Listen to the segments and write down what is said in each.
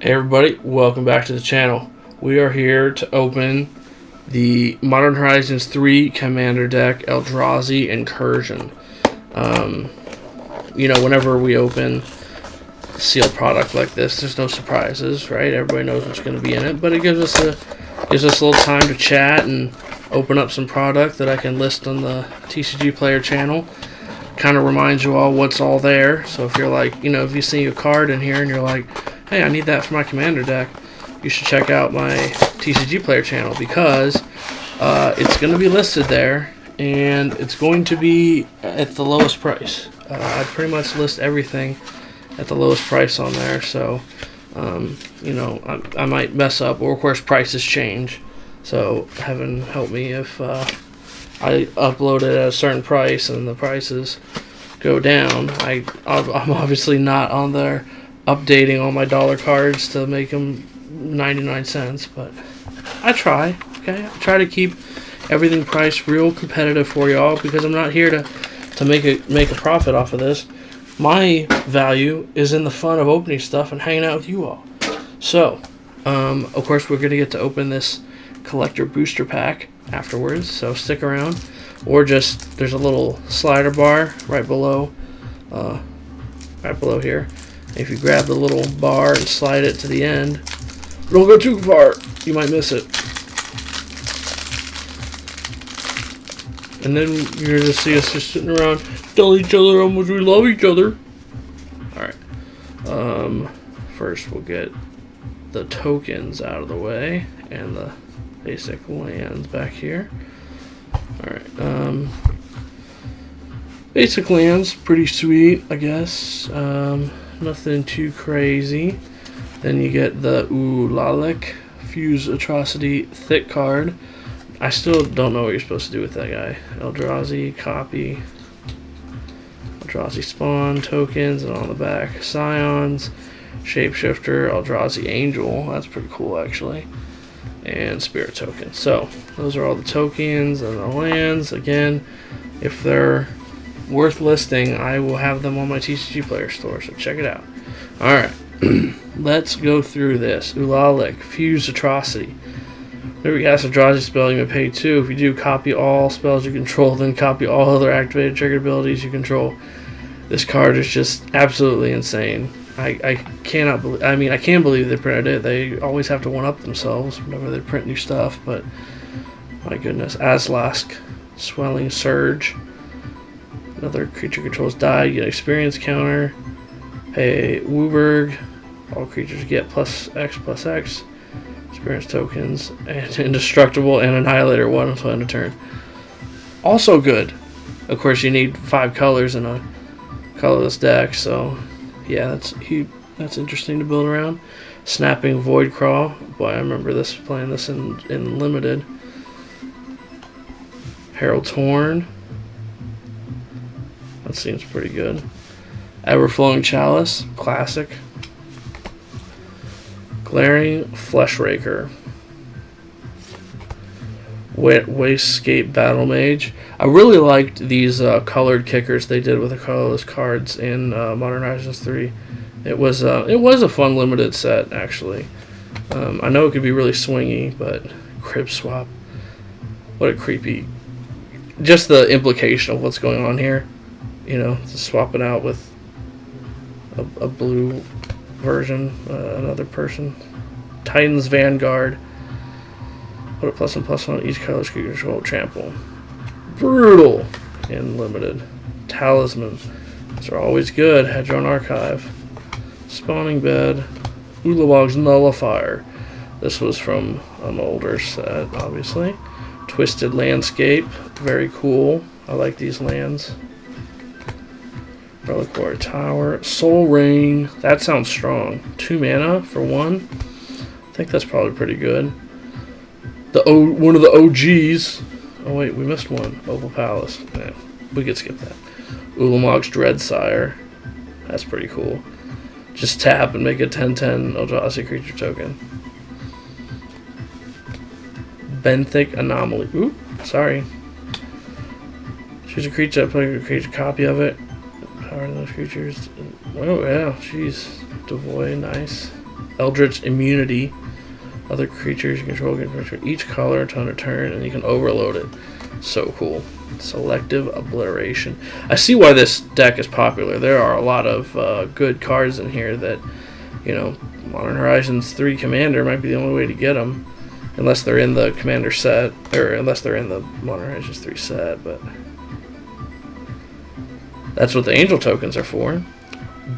Hey everybody, welcome back to the channel. We are here to open the Modern Horizons 3 Commander deck, Eldrazi Incursion. Whenever we open a sealed product like this, there's no surprises, right? Everybody knows what's going to be in it, but it gives us a little time to chat and open up some product that I can list on the TCG Player channel. Kind of reminds you all what's all there. So if you're like, if you see a card in here and you're like, hey, I need that for my Commander deck, you should check out my TCG Player channel because it's going to be listed there and it's going to be at the lowest price. I pretty much list everything at the lowest price on there, so I might mess up, or of course prices change, so heaven help me if I upload it at a certain price and the prices go down. I'm obviously not on there updating all my dollar cards to make them 99 cents, but I try. Okay, I try to keep everything priced real competitive for y'all because I'm not here to make a profit off of this. My value is in the fun of opening stuff and hanging out with you all. So, of course, we're gonna get to open this collector booster pack afterwards, so stick around, or just there's a little slider bar right below here. If you grab the little bar and slide it to the end, don't go too far, you might miss it. And then you're gonna see us just sitting around telling each other how much we love each other. Alright. First we'll get the tokens out of the way and the basic lands back here. Alright, basic lands, pretty sweet, I guess. Nothing too crazy. Then you get the Ulalik Fuse Atrocity Thick card. I still don't know what you're supposed to do with that guy. Eldrazi, copy. Eldrazi spawn, tokens, and on the back, Scions, Shapeshifter, Eldrazi Angel. That's pretty cool, actually. And Spirit token. So those are all the tokens and the lands. Again, if they're worth listing, I will have them on my TCG Player store, so check it out. Alright, let's go through this. Ulalik, Fuse Atrocity. Whenever you cast a Eldrazi spell, you may pay 2. If you do, copy all spells you control, then copy all other activated triggered abilities you control. This card is just absolutely insane. I cannot believe, I can't believe they printed it. They always have to one-up themselves whenever they print new stuff, but my goodness. Aslask, Swelling Surge. Another creature controls die, you get experience counter. Pay Wooburg. All creatures get +X/+X. Experience tokens. And Indestructible and Annihilator 1 until end of turn. Also good. Of course, you need 5 colors in a colorless deck, so yeah, that's interesting to build around. Snapping Voidcraw. Boy, I remember playing this in limited. Herald Torn. That seems pretty good. Everflowing Chalice, classic. Glaring Fleshraker. Wastegate Battle Mage. I really liked these colored kickers they did with the colorless cards in Modern Horizons 3. It was a fun limited set, actually. I know it could be really swingy, but Crib Swap. What a creepy. Just the implication of what's going on here. To swap it out with a blue version, another person. Titan's Vanguard. Put a +1/+1 on each colorless creature control, trample. Brutal in limited. Talisman. These are always good. Hedron Archive. Spawning Bed. Ulawog's Nullifier. This was from an older set, obviously. Twisted Landscape. Very cool. I like these lands. Reliquary Tower. Soul Rain. That sounds strong. 2 mana for 1. I think that's probably pretty good. One of the OGs. Oh wait, we missed one. Opal Palace. Yeah, we could skip that. Ulamog's Dreadsire. That's pretty cool. Just tap and make a 10/10 Eldrazi creature token. Benthic Anomaly. Ooh, sorry. Choose a creature, play a creature copy of it. Power of those creatures. Oh yeah, jeez. Devoid, nice. Eldritch immunity. Other creatures you control can control each color to a turn, and you can overload it. So cool. Selective obliteration. I see why this deck is popular. There are a lot of good cards in here that, you know, Modern Horizons 3 Commander might be the only way to get them. Unless they're in the Commander set, or unless they're in the Modern Horizons 3 set, but that's what the Angel tokens are for.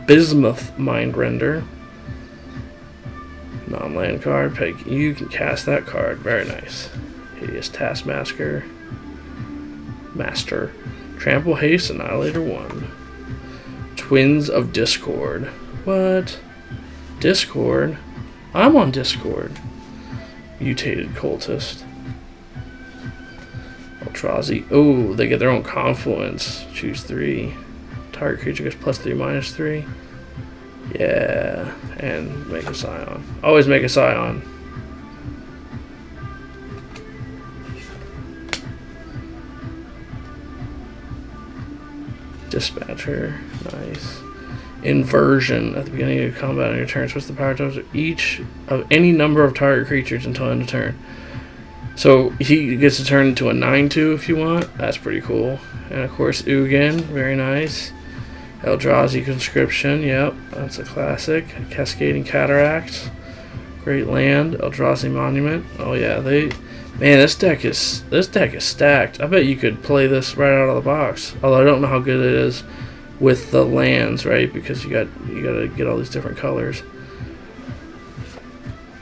Bismuth Mindrender. Non-land card. You can cast that card. Very nice. Hideous Taskmaster. Master. Trample Haste, Annihilator 1. Twins of Discord. What? Discord? I'm on Discord. Mutated Cultist. Eldrazi. Oh, they get their own Confluence. Choose 3. Target creature gets +3/-3. Yeah, and make a Scion. Always make a Scion. Dispatcher, nice. Inversion. At the beginning of combat on your turn, switch the power totals of each of any number of target creatures until end of turn. So he gets to turn into a 9/2 if you want. That's pretty cool. And of course, Ugin, very nice. Eldrazi Conscription, yep, that's a classic. Cascading Cataract, great land. Eldrazi Monument, oh yeah, man, this deck is stacked. I bet you could play this right out of the box. Although I don't know how good it is with the lands, right? Because you gotta get all these different colors.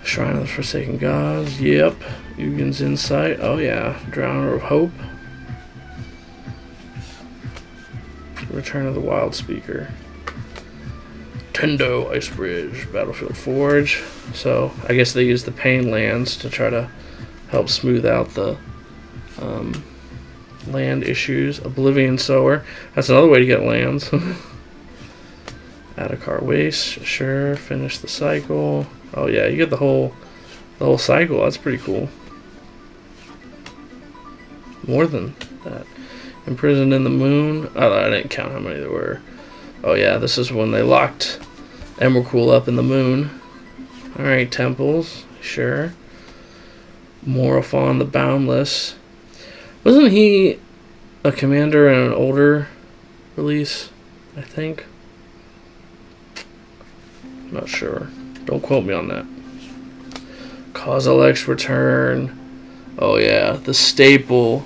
Shrine of the Forsaken Gods, yep. Ugin's Insight, oh yeah. Drowner of Hope. Return of the Wild Speaker. Tendo, Ice Bridge, Battlefield Forge. So I guess they use the pain lands to try to help smooth out the land issues. Oblivion Sower. That's another way to get lands. Adakar Waste, sure. Finish the cycle. Oh yeah, you get the whole cycle. That's pretty cool. More than that. Imprisoned in the Moon. Oh, I didn't count how many there were. Oh yeah, this is when they locked Emrakul up in the Moon. Alright, Temples. Sure. Morophon the Boundless. Wasn't he a commander in an older release? I think. I'm not sure. Don't quote me on that. Kozilek's Return. Oh yeah, the staple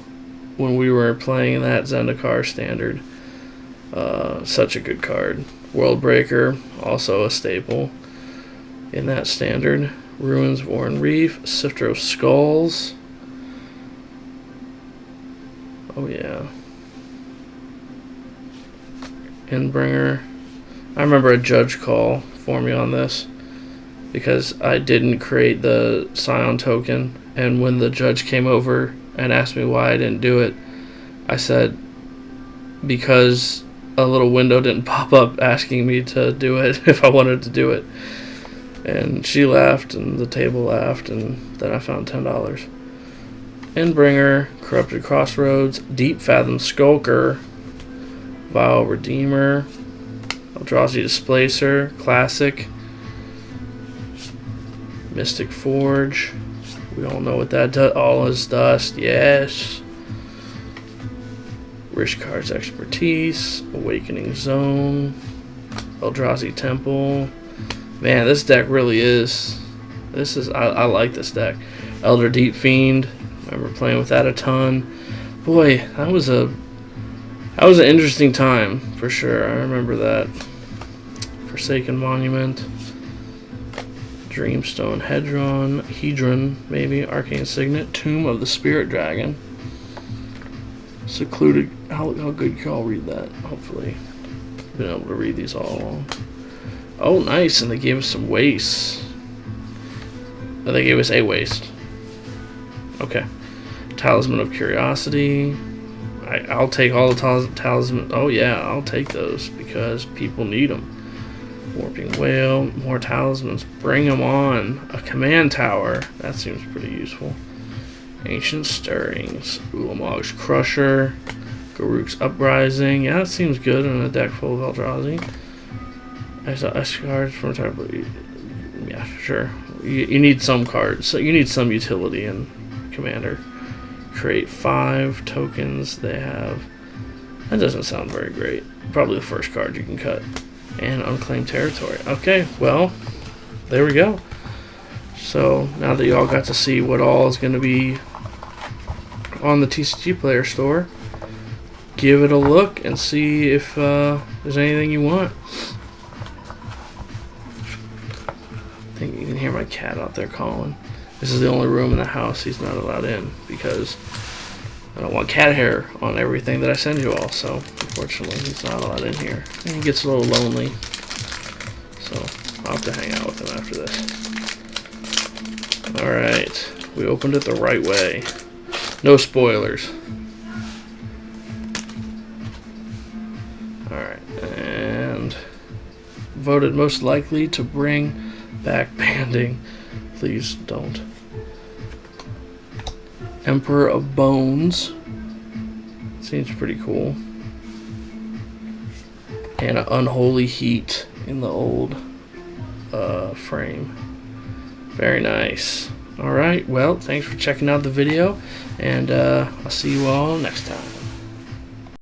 when we were playing that Zendikar standard. Such a good card. Worldbreaker, also a staple in that standard. Ruins of Oran Reef, Sifter of Skulls. Oh yeah. Endbringer. I remember a judge call for me on this because I didn't create the Scion token, and when the judge came over and asked me why I didn't do it, I said because a little window didn't pop up asking me to do it if I wanted to do it. And she laughed, and the table laughed, and then I found $10. Endbringer, Corrupted Crossroads, Deep Fathom Skulker, Vile Redeemer, Eldrazi Displacer, Classic, Mystic Forge. We all know what that does. All is Dust, yes. Rishkar's Expertise, Awakening Zone, Eldrazi Temple. Man, this deck really is. I like this deck. Elder Deep Fiend. Remember playing with that a ton. Boy, that was an interesting time for sure. I remember that. Forsaken Monument. Dreamstone Hedron, maybe. Arcane Signet. Tomb of the Spirit Dragon. Secluded. How good can y'all read that? Hopefully. Been able to read these all along. Oh, nice. And they gave us some wastes. Oh, they gave us a waste. Okay. Talisman of Curiosity. I'll take all the talisman. Oh, yeah. I'll take those because people need them. Warping Whale. More talismans. Bring them on. A command tower. That seems pretty useful. Ancient Stirrings. Ulamog's Crusher. Garruk's Uprising. Yeah, that seems good in a deck full of Eldrazi. Ice cards from type. Yeah, sure. You need some cards, so you need some utility in Commander. Create 5 tokens. They have. That doesn't sound very great. Probably the first card you can cut. And unclaimed territory. Okay, well, there we go. So now that you all got to see what all is going to be on the TCG Player store, give it a look and see if there's anything you want. I think you can hear my cat out there calling. This is the only room in the house he's not allowed in because I don't want cat hair on everything that I send you all. So unfortunately he's not allowed in here. And he gets a little lonely. So I'll have to hang out with him after this. Alright. We opened it the right way. No spoilers. Alright. And voted most likely to bring back banding. Please don't. Emperor of Bones. Seems pretty cool. And an Unholy Heat in the old frame. Very nice. Alright, well, thanks for checking out the video, and I'll see you all next time.